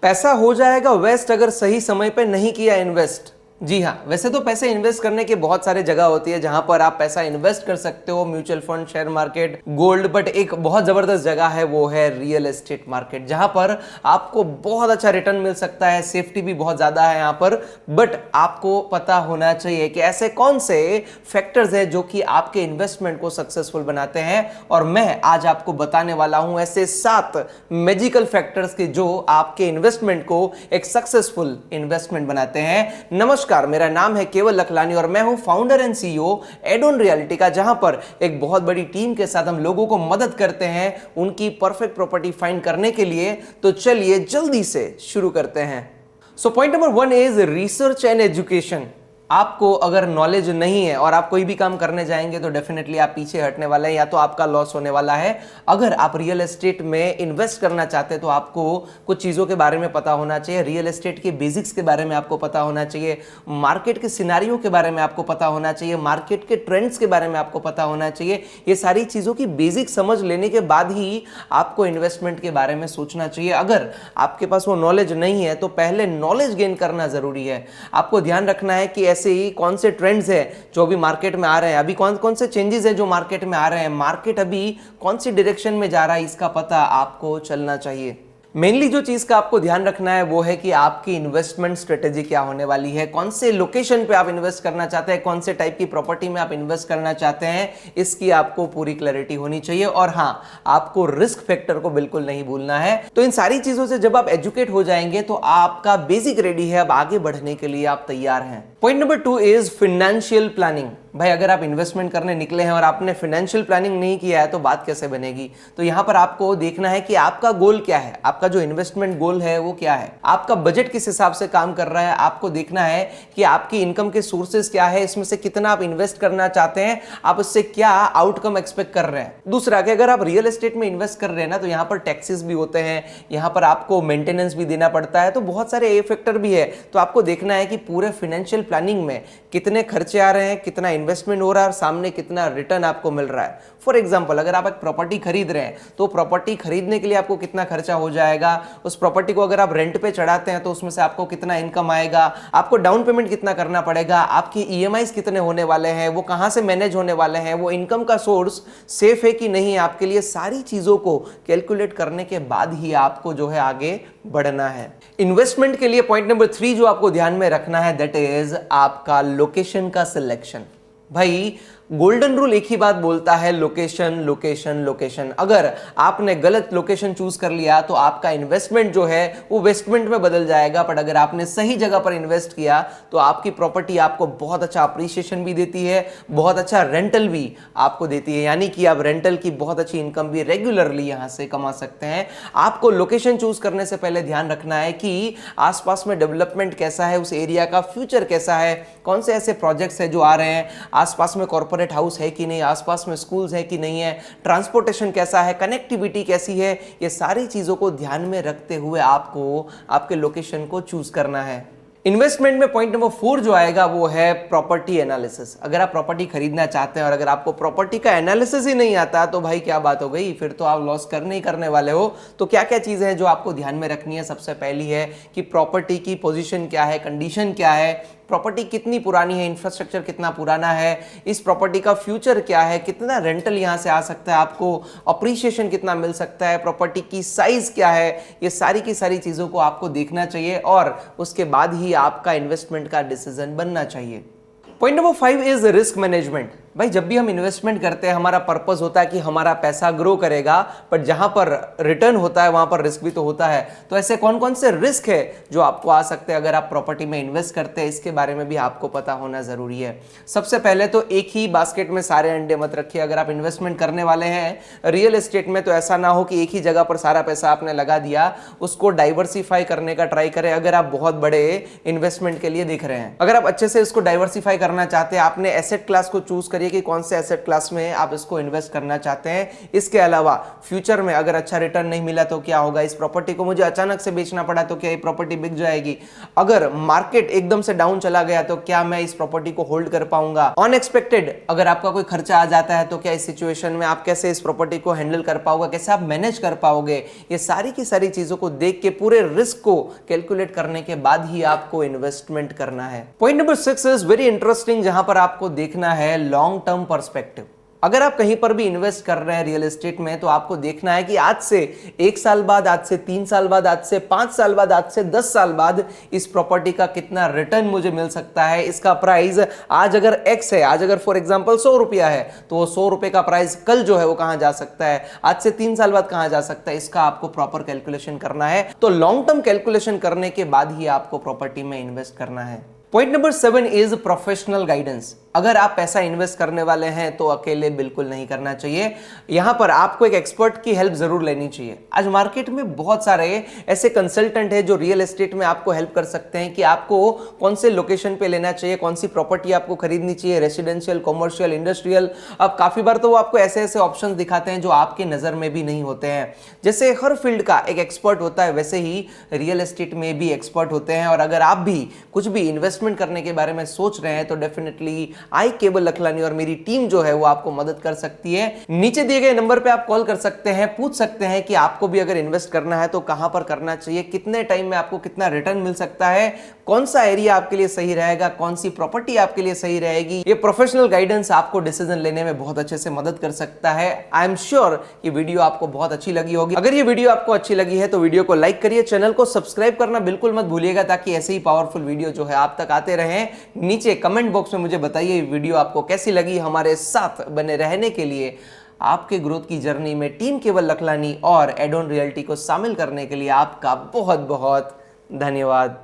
पैसा हो जाएगा वेस्ट अगर सही समय पे नहीं किया इन्वेस्ट। जी हाँ, वैसे तो पैसे इन्वेस्ट करने के बहुत सारे जगह होती है जहां पर आप पैसा इन्वेस्ट कर सकते हो, mutual fund, share market, gold, but एक बहुत जबरदस्त जगह है वो है रियल एस्टेट मार्केट, जहां पर आपको बहुत अच्छा रिटर्न मिल सकता है, सेफ्टी भी बहुत ज्यादा है यहां पर। बट आपको पता होना चाहिए कि ऐसे कौन से फैक्टर्स है जो कि आपके इन्वेस्टमेंट को सक्सेसफुल बनाते हैं, और मैं आज आपको बताने वाला हूं ऐसे 7 मैजिकल फैक्टर्स के जो आपके इन्वेस्टमेंट को एक सक्सेसफुल इन्वेस्टमेंट बनाते हैं। नमस्कार, मेरा नाम है केवल लखलानी और मैं हूं फाउंडर एंड सीईओ एडोन रियल्टी का, जहां पर एक बहुत बड़ी टीम के साथ हम लोगों को मदद करते हैं उनकी परफेक्ट प्रॉपर्टी फाइंड करने के लिए। तो चलिए जल्दी से शुरू करते हैं। So point number 1 is research and education. आपको अगर नॉलेज नहीं है और आप कोई भी काम करने जाएंगे तो डेफिनेटली आप पीछे हटने वाले हैं या तो आपका लॉस होने वाला है। अगर आप रियल एस्टेट में इन्वेस्ट करना चाहते हैं तो आपको कुछ चीज़ों के बारे में पता होना चाहिए, रियल एस्टेट के बेसिक्स के बारे में आपको पता होना चाहिए, मार्केट के सिनारियों के बारे में आपको पता होना चाहिए, मार्केट के ट्रेंड्स के बारे में आपको पता होना चाहिए। ये सारी चीज़ों की बेसिक समझ लेने के बाद ही आपको इन्वेस्टमेंट के बारे में सोचना चाहिए। अगर आपके पास वो नॉलेज नहीं है तो पहले नॉलेज गेन करना जरूरी है। आपको ध्यान रखना है कि ऐसे ही कौन से ट्रेंड्स है जो अभी मार्केट में आ रहे हैं, अभी कौन कौन से चेंजेस है जो मार्केट में आ रहे हैं, मार्केट अभी कौन सी डायरेक्शन में जा रहा है, इसका पता आपको चलना चाहिए। मेनली जो चीज का आपको ध्यान रखना है वो है कि आपकी इन्वेस्टमेंट स्ट्रेटेजी क्या होने वाली है, कौन से लोकेशन पे आप इन्वेस्ट करना चाहते हैं, कौन से टाइप की प्रॉपर्टी में आप इन्वेस्ट करना चाहते हैं, इसकी आपको पूरी क्लैरिटी होनी चाहिए। और हाँ, आपको रिस्क फैक्टर को बिल्कुल नहीं भूलना है। तो इन सारी चीजों से जब आप एजुकेट हो जाएंगे तो आपका बेसिक रेडी है, अब आगे बढ़ने के लिए आप तैयार हैं। Point number 2 is financial planning. भाई अगर आप इन्वेस्टमेंट करने निकले हैं और आपने फाइनेंशियल प्लानिंग नहीं किया है तो बात कैसे बनेगी। तो यहां पर आपको देखना है कि आपका गोल क्या है, आपका जो इन्वेस्टमेंट गोल है वो क्या है, आपका बजट किस हिसाब से काम कर रहा है। आपको देखना है कि आपकी इनकम के सोर्सेज क्या है, इसमें से कितना आप इन्वेस्ट करना चाहते हैं, आप उससे क्या आउटकम एक्सपेक्ट कर रहे हैं। दूसरा कि अगर आप रियल एस्टेट में इन्वेस्ट कर रहे हैं ना तो यहां पर टैक्सेस भी होते हैं, यहां पर आपको मेंटेनेंस भी देना पड़ता है, तो बहुत सारे ए फैक्टर भी है। तो आपको देखना है कि पूरे फाइनेंशियल प्लानिंग में कितने खर्चे आ रहे हैं, कितना इन्वेस्टमेंट हो रहा है और सामने कितना रिटर्न आपको मिल रहा है। फॉर एग्जांपल, अगर आप एक प्रॉपर्टी खरीद रहे हैं तो प्रॉपर्टी खरीदने के लिए आपको कितना खर्चा हो जाएगा, उस प्रॉपर्टी को अगर आप रेंट पे चढ़ाते हैं तो उसमें से आपको कितना इनकम आएगा, आपको डाउन पेमेंट कितना करना पड़ेगा, आपकी ईएमआईज कितने होने वाले हैं, वो कहां से मैनेज होने वाले हैं, वो इनकम का सोर्स सेफ है कि नहीं आपके लिए, सारी चीजों को कैलकुलेट करने के बाद ही आपको जो है आगे बढ़ना है। इन्वेस्टमेंट के लिए पॉइंट नंबर 3 जो आपको ध्यान में रखना है दैट इज आपका लोकेशन का सिलेक्शन। भाई गोल्डन रूल एक ही बात बोलता है, लोकेशन लोकेशन लोकेशन। अगर आपने गलत लोकेशन चूज कर लिया तो आपका इन्वेस्टमेंट जो है वो वेस्टमेंट में बदल जाएगा। बट अगर आपने सही जगह पर इन्वेस्ट किया तो आपकी प्रॉपर्टी आपको बहुत अच्छा अप्रिशिएशन भी देती है, बहुत अच्छा रेंटल भी आपको देती है, यानी कि आप रेंटल की बहुत अच्छी इनकम भी रेगुलरली यहां से कमा सकते हैं। आपको लोकेशन चूज करने से पहले ध्यान रखना है कि आसपास में डेवलपमेंट कैसा है, उस एरिया का फ्यूचर कैसा है, कौन से ऐसे प्रोजेक्ट्स है जो आ रहे हैं, आसपास में कॉर्पोरेट हाउस है कि नहीं, आसपास में स्कूल्स है कि नहीं है, ट्रांसपोर्टेशन कैसा है, कनेक्टिविटी कैसी है। ये सारी चीजों को ध्यान में रखते हुए आपको आपके लोकेशन को चूज करना है। इन्वेस्टमेंट में पॉइंट नंबर 4 जो आएगा वो है प्रॉपर्टी एनालिसिस। अगर आप प्रॉपर्टी खरीदना चाहते हैं और अगर आपको प्रॉपर्टी का एनालिसिस ही नहीं आता तो भाई क्या बात हो गई, फिर तो आप लॉस करने ही करने वाले हो। तो क्या क्या चीजें हैं जो आपको ध्यान में रखनी है। सबसे पहली है कि प्रॉपर्टी की पोजीशन क्या है, कंडीशन क्या है, प्रॉपर्टी कितनी पुरानी है, इंफ्रास्ट्रक्चर कितना पुराना है, इस प्रॉपर्टी का फ्यूचर क्या है, कितना रेंटल यहां से आ सकता है, आपको अप्रिशिएशन कितना मिल सकता है, प्रॉपर्टी की साइज क्या है। ये सारी की सारी चीजों को आपको देखना चाहिए और उसके बाद ही आपका इन्वेस्टमेंट का डिसीजन बनना चाहिए। Point number 5 is risk management. भाई जब भी हम इन्वेस्टमेंट करते हैं हमारा पर्पस होता है कि हमारा पैसा ग्रो करेगा, बट जहां पर रिटर्न होता है वहां पर रिस्क भी तो होता है। तो ऐसे कौन कौन से रिस्क है जो आपको आ सकते हैं अगर आप प्रॉपर्टी में इन्वेस्ट करते हैं, इसके बारे में भी आपको पता होना जरूरी है। सबसे पहले तो एक ही बास्केट में सारे अंडे मत रखिए। अगर आप इन्वेस्टमेंट करने वाले हैं रियल एस्टेट में तो ऐसा ना हो कि एक ही जगह पर सारा पैसा आपने लगा दिया, उसको डाइवर्सिफाई करने का ट्राई करें। अगर आप बहुत बड़े इन्वेस्टमेंट के लिए देख रहे हैं, अगर आप अच्छे से इसको डाइवर्सिफाई करना चाहते हैं, आपने एसेट क्लास को चूज करिए कि कौन से एसेट क्लास में आप इसको इन्वेस्ट करना चाहते हैं। इसके अलावा फ्यूचर में अगर अच्छा रिटर्न नहीं मिला तो क्या होगा, इस प्रॉपर्टी को मुझे अचानक से बेचना पड़ा तो क्या ये प्रॉपर्टी बिक जाएगी, अगर मार्केट एकदम से डाउन चला गया तो क्या मैं इस प्रॉपर्टी को होल्ड कर पाऊंगा, अनएक्सपेक्टेड अगर आपका कोई खर्चा आ जाता है तो क्या इस सिचुएशन में आप कैसे इस प्रॉपर्टी को हैंडल कर पाओगे, कैसे आप मैनेज कर पाओगे। ये सारी की सारी चीजों को देख के पूरे रिस्क को कैलकुलेट करने के बाद ही आपको इन्वेस्टमेंट करना है। Point number 6 is very interesting, जहां पर आपको देखना है लॉन्ग टर्म पर्सपेक्टिव। अगर आप कहीं पर भी इन्वेस्ट कर रहे हैं रियल एस्टेट में तो आपको देखना है कि आज से 1 साल बाद, आज से 3 साल बाद, आज से 5 साल बाद, आज से 10 साल बाद इस प्रॉपर्टी का कितना रिटर्न मुझे मिल सकता है। इसका प्राइस आज अगर x है, आज अगर फॉर एग्जांपल 100 रुपया है तो वो 100 रुपए का प्राइस कल जो है वो कहां जा सकता है, आज से 3 साल बाद कहां जा सकता है, इसका आपको प्रॉपर कैलकुलेशन करना है। तो लॉन्ग टर्म कैलकुलेशन करने के बाद ही आपको प्रॉपर्टी में इन्वेस्ट करना है। Point number 7 is professional guidance. अगर आप पैसा इन्वेस्ट करने वाले हैं तो अकेले बिल्कुल नहीं करना चाहिए, यहां पर आपको एक एक्सपर्ट की हेल्प जरूर लेनी चाहिए। आज मार्केट में बहुत सारे ऐसे कंसल्टेंट हैं जो रियल एस्टेट में आपको हेल्प कर सकते हैं कि आपको कौन से लोकेशन पे लेना चाहिए, कौन सी प्रॉपर्टी आपको खरीदनी चाहिए, रेसिडेंशियल, कॉमर्शियल, इंडस्ट्रियल। अब काफी बार तो वो आपको ऐसे ऐसे ऑप्शंस दिखाते हैं जो आपके नजर में भी नहीं होते हैं। जैसे हर फील्ड का एक एक्सपर्ट होता है वैसे ही रियल एस्टेट में भी एक्सपर्ट होते हैं। और अगर आप भी कुछ भी इन्वेस्टमेंट करने के बारे में सोच रहे हैं तो डेफिनेटली आई केबल लखलानी और मेरी टीम जो है वो आपको मदद कर सकती है। नीचे दिए गए नंबर पे आप कॉल कर सकते हैं, पूछ सकते हैं कि आपको भी अगर इन्वेस्ट करना है तो कहां पर करना चाहिए, कितने टाइम में आपको कितना रिटर्न मिल सकता है, कौन सा एरिया आपके लिए सही रहेगा, कौन सी प्रॉपर्टी आपके लिए सही रहेगी। ये प्रोफेशनल गाइडेंस आपको डिसीजन लेने में बहुत अच्छे से मदद कर सकता है। आई एम श्योर कि वीडियो आपको बहुत अच्छी लगी होगी। अगर ये वीडियो आपको अच्छी लगी है तो वीडियो को लाइक करिए, चैनल को सब्सक्राइब करना बिल्कुल मत भूलिएगा ताकि ऐसे ही पावरफुल वीडियो जो है आप तक आते रहे। नीचे कमेंट बॉक्स में मुझे बताइए वीडियो आपको कैसी लगी। हमारे साथ बने रहने के लिए, आपके ग्रोथ की जर्नी में टीम केवल लखलानी और एडोन रियल्टी को शामिल करने के लिए आपका बहुत बहुत धन्यवाद।